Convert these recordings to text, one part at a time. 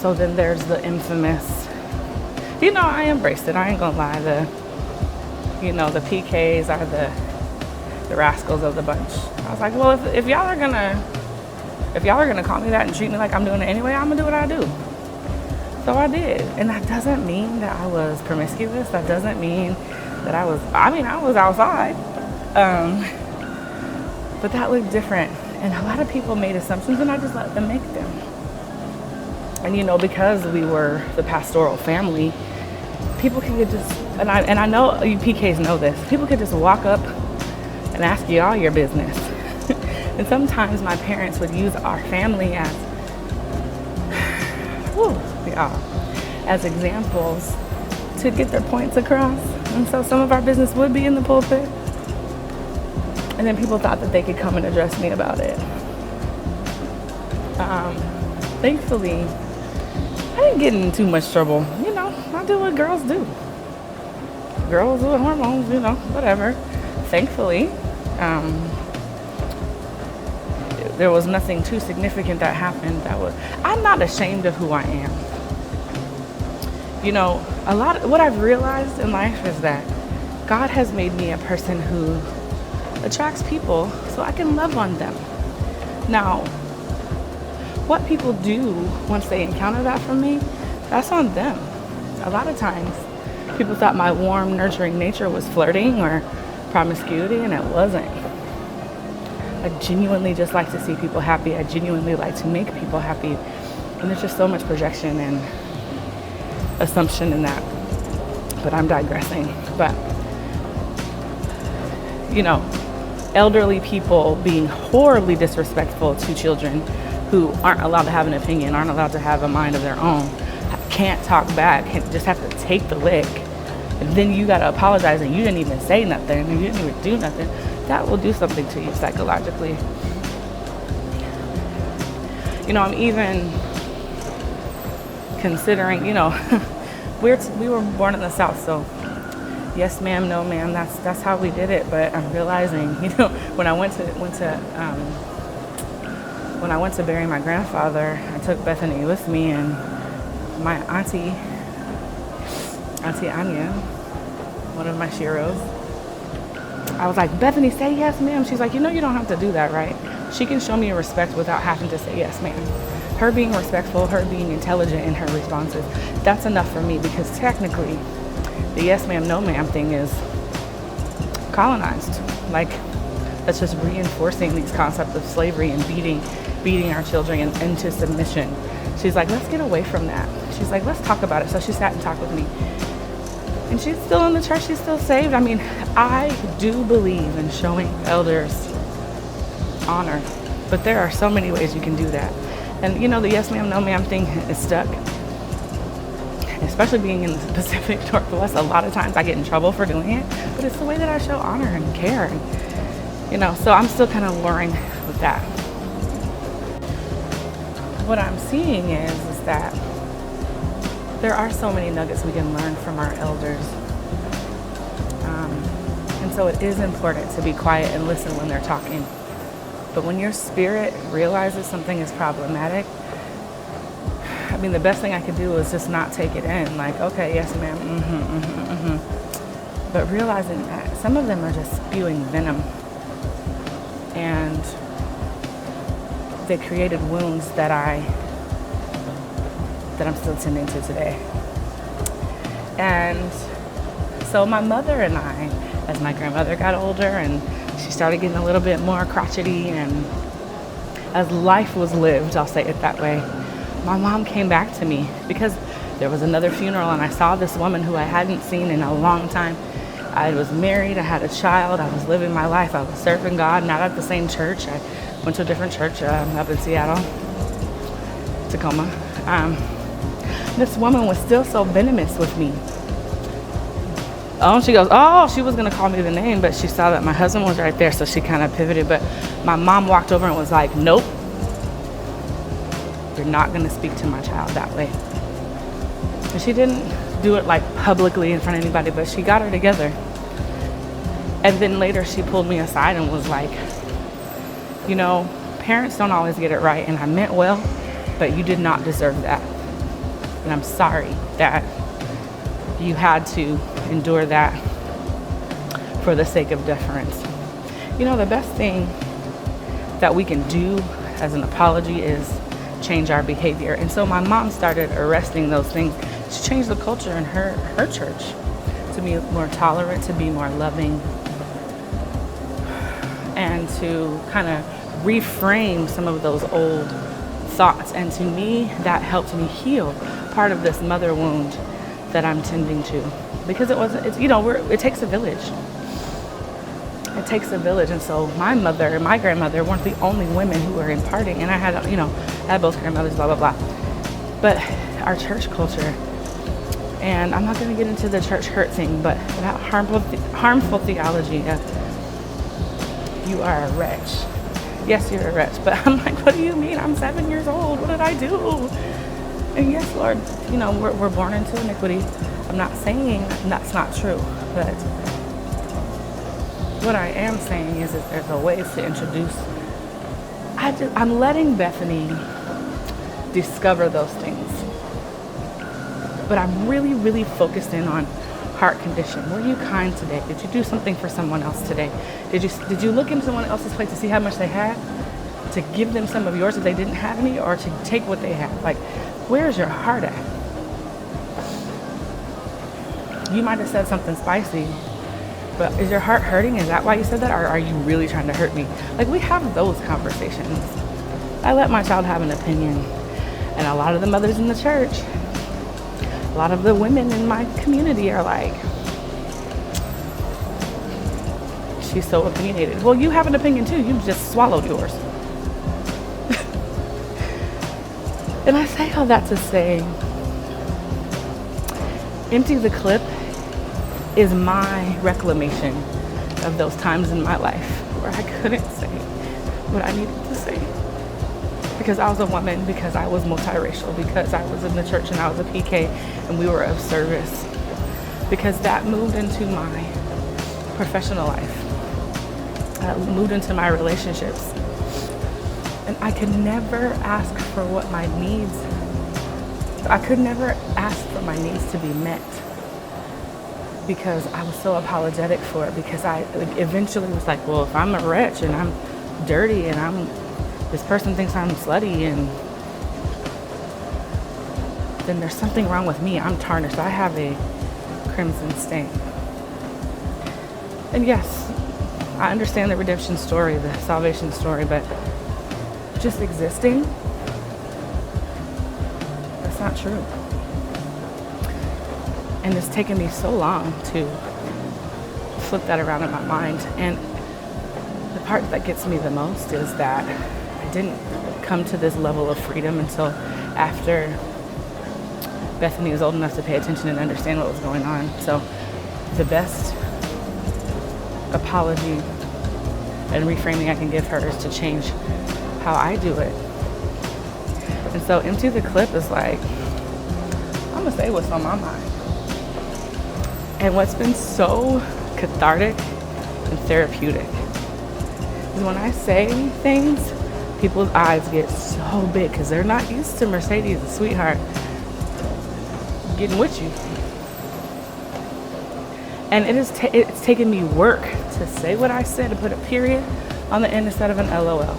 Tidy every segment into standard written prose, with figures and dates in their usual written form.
So then there's the infamous, I embraced it. I ain't gonna lie. The PKs are the rascals of the bunch. I was like, well, if y'all are gonna call me that and treat me like I'm doing it anyway, I'm gonna do what I do. So I did. And that doesn't mean that I was promiscuous. That doesn't mean that I was outside. But that looked different. And a lot of people made assumptions and I just let them make them. And because we were the pastoral family, people could just, and I know you PKs know this, people could just walk up and ask you all your business. And sometimes my parents would use our family as examples to get their points across. And so some of our business would be in the pulpit. And then people thought that they could come and address me about it. Thankfully, I didn't get in too much trouble. I do what girls do. Girls with hormones, whatever. Thankfully, there was nothing too significant that happened. I'm not ashamed of who I am. What I've realized in life is that God has made me a person who attracts people so I can love on them. Now, what people do once they encounter that from me, that's on them. A lot of times, people thought my warm, nurturing nature was flirting or promiscuity, and it wasn't. I genuinely just like to see people happy. I genuinely like to make people happy. And there's just so much projection and assumption in that. But I'm digressing. But, elderly people being horribly disrespectful to children who aren't allowed to have an opinion, aren't allowed to have a mind of their own, can't talk back, just have to take the lick. And then you got to apologize and you didn't even say nothing and you didn't even do nothing. That will do something to you psychologically. I'm even considering, we were born in the South, so yes ma'am, no ma'am, that's how we did it. But I'm realizing, when I went to bury my grandfather, I took Bethany with me, and my auntie Anya, one of my sheroes, I was like, Bethany, say yes ma'am. She's like, you don't have to do that, right? She can show me respect without having to say yes ma'am. Her being respectful, her being intelligent in her responses, that's enough for me, because technically the yes ma'am, no ma'am thing is colonized. Like, that's just reinforcing these concepts of slavery and beating our children into submission. She's like, let's get away from that. She's like, let's talk about it. So she sat and talked with me. And she's still in the church. She's still saved. I mean, I do believe in showing elders honor. But there are so many ways you can do that. And, the yes ma'am, no ma'am thing is stuck. Especially being in the Pacific Northwest, a lot of times I get in trouble for doing it. But it's the way that I show honor and care. And, so I'm still kind of learning with that. What I'm seeing is that there are so many nuggets we can learn from our elders. And so it is important to be quiet and listen when they're talking. But when your spirit realizes something is problematic, the best thing I could do is just not take it in. Like, okay, yes ma'am, But realizing that some of them are just spewing venom. And they created wounds that I'm still tending to today. And so my mother and I, as my grandmother got older and she started getting a little bit more crotchety, and as life was lived, I'll say it that way, my mom came back to me because there was another funeral and I saw this woman who I hadn't seen in a long time. I was married, I had a child, I was living my life, I was serving God, not at the same church. I went to a different church up in Seattle, Tacoma. This woman was still so venomous with me. She goes, she was gonna call me the name, but she saw that my husband was right there, so she kind of pivoted. But my mom walked over and was like, nope, you're not gonna speak to my child that way. And she didn't do it like publicly in front of anybody, but she got her together. And then later she pulled me aside and was like, parents don't always get it right, and I meant well, but you did not deserve that. And I'm sorry that you had to endure that for the sake of deference. You know, the best thing that we can do as an apology is change our behavior. And so my mom started arresting those things. She changed the culture in her church to be more tolerant, to be more loving, and to kind of reframe some of those old thoughts. And to me, that helped me heal part of this mother wound that I'm tending to, because it takes a village. It takes a village. And so my mother and my grandmother weren't the only women who were imparting. And I had both grandmothers, blah, blah, blah. But our church culture, and I'm not going to get into the church hurt thing, but that harmful theology of you are a wretch. Yes, you're a wretch. But I'm like, what do you mean? I'm 7 years old. What did I do? And yes, Lord, we're born into iniquity. I'm not saying that's not true, but what I am saying is that there's a ways to introduce. I'm letting Bethany discover those things, but I'm really, really focused in on heart condition. Were you kind today? Did you do something for someone else today? Did you look into someone else's plate to see how much they had, to give them some of yours if they didn't have any, or to take what they have? Like, where's your heart at? You might have said something spicy, but is your heart hurting? Is that why you said that? Or are you really trying to hurt me? Like, we have those conversations. I let my child have an opinion. And a lot of the mothers in the church, a lot of the women in my community are like, she's so opinionated. Well, you have an opinion too. You just swallowed yours. And I say all that to say, Empty the Clip is my reclamation of those times in my life where I couldn't say what I needed to say. Because I was a woman, because I was multiracial, because I was in the church and I was a PK and we were of service. Because that moved into my professional life, moved into my relationships. And I could never ask for what my needs, I could never ask for my needs to be met, because I was so apologetic for it, because I eventually was like, well, if I'm a wretch and I'm dirty and this person thinks I'm slutty, and then there's something wrong with me. I'm tarnished. I have a crimson stain. And yes, I understand the redemption story, the salvation story, but just existing, that's not true. And it's taken me so long to flip that around in my mind. And the part that gets me the most is that I didn't come to this level of freedom until after Bethany was old enough to pay attention and understand what was going on. So the best apology and reframing I can give her is to change how I do it. And so Empty the Clip is like, I'm gonna say what's on my mind. And what's been so cathartic and therapeutic is when I say things, people's eyes get so big because they're not used to Mercedes, the sweetheart, getting with you. And it's taken me work to say what I said, to put a period on the end instead of an LOL.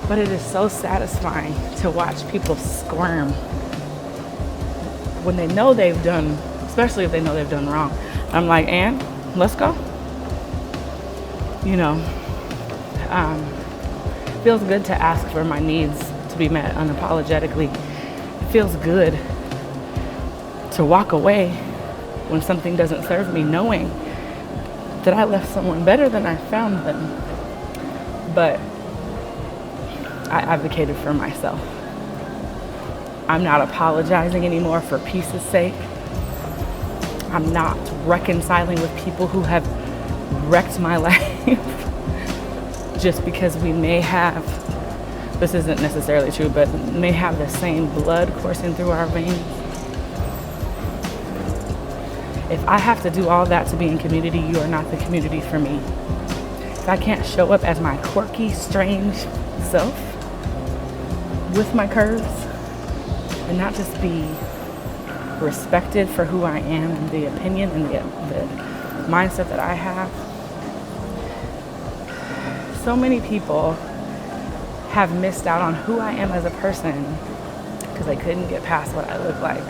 But it is so satisfying to watch people squirm when they know they've done, especially if they know they've done wrong. I'm like, Ann, let's go. Feels good to ask for my needs to be met unapologetically. It feels good to walk away when something doesn't serve me, knowing that I left someone better than I found them. But I advocated for myself. I'm not apologizing anymore for peace's sake. I'm not reconciling with people who have wrecked my life just because we may have, this isn't necessarily true, but may have the same blood coursing through our veins. If I have to do all that to be in community, you are not the community for me. If I can't show up as my quirky, strange self with my curves, and not just be respected for who I am and the opinion and the mindset that I have. So many people have missed out on who I am as a person because they couldn't get past what I look like.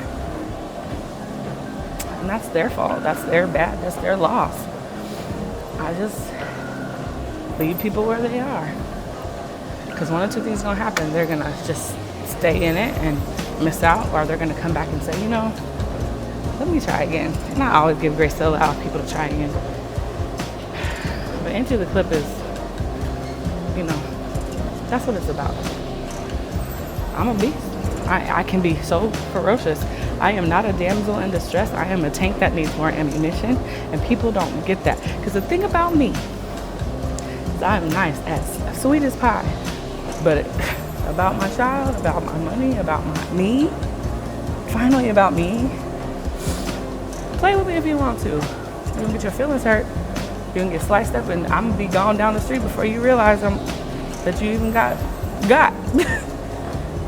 And that's their fault. That's their bad. That's their loss. I just leave people where they are. Because one of two things is going to happen. They're going to just stay in it and miss out, or they're going to come back and say, let me try again. And I always give grace to allow people to try again. But Into the Clip is, that's what it's about. I'm a beast. I can be so ferocious. I am not a damsel in distress. I am a tank that needs more ammunition, and people don't get that. Because the thing about me is I'm nice, as sweet as pie. But about my child, about my money, about me, finally about me, play with me if you want to. You're going to get your feelings hurt. You're going to get sliced up, and I'm going to be gone down the street before you realize that you even got.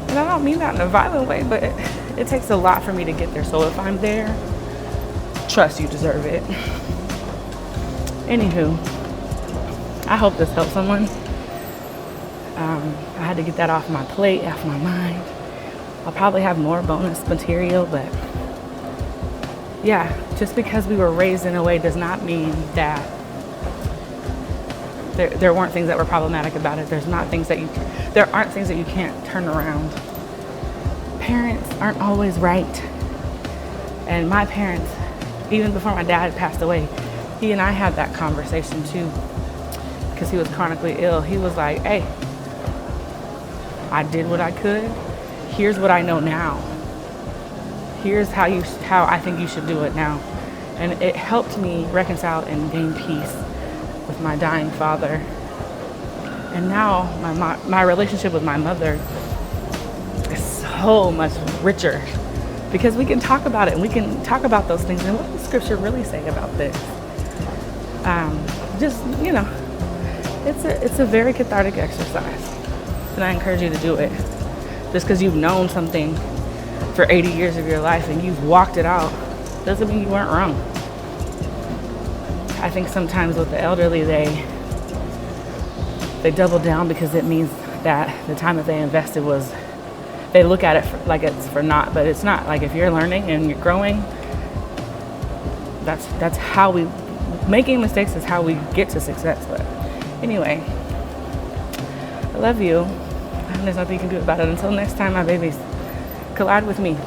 And I don't mean that in a violent way, but it takes a lot for me to get there. So if I'm there, trust you deserve it. Anywho, I hope this helps someone. I had to get that off my plate, off my mind. I'll probably have more bonus material, but yeah, just because we were raised in a way does not mean that there weren't things that were problematic about it. There aren't things that you can't turn around. Parents aren't always right. And my parents, even before my dad passed away, he and I had that conversation too, because he was chronically ill. He was like, hey, I did what I could. Here's what I know now. Here's how I think you should do it now. And it helped me reconcile and gain peace with my dying father. And now my relationship with my mother is so much richer because we can talk about it and we can talk about those things and what does Scripture really say about this. It's a very cathartic exercise, and I encourage you to do it. Just because you've known something for 80 years of your life and you've walked it out doesn't mean you weren't wrong. I think sometimes with the elderly, they double down because it means that the time that they invested they look at it like it's for naught, but it's not. Like if you're learning and you're growing, that's how making mistakes is how we get to success. But anyway, I love you, and there's nothing you can do about it. Until next time, my babies, collide with me.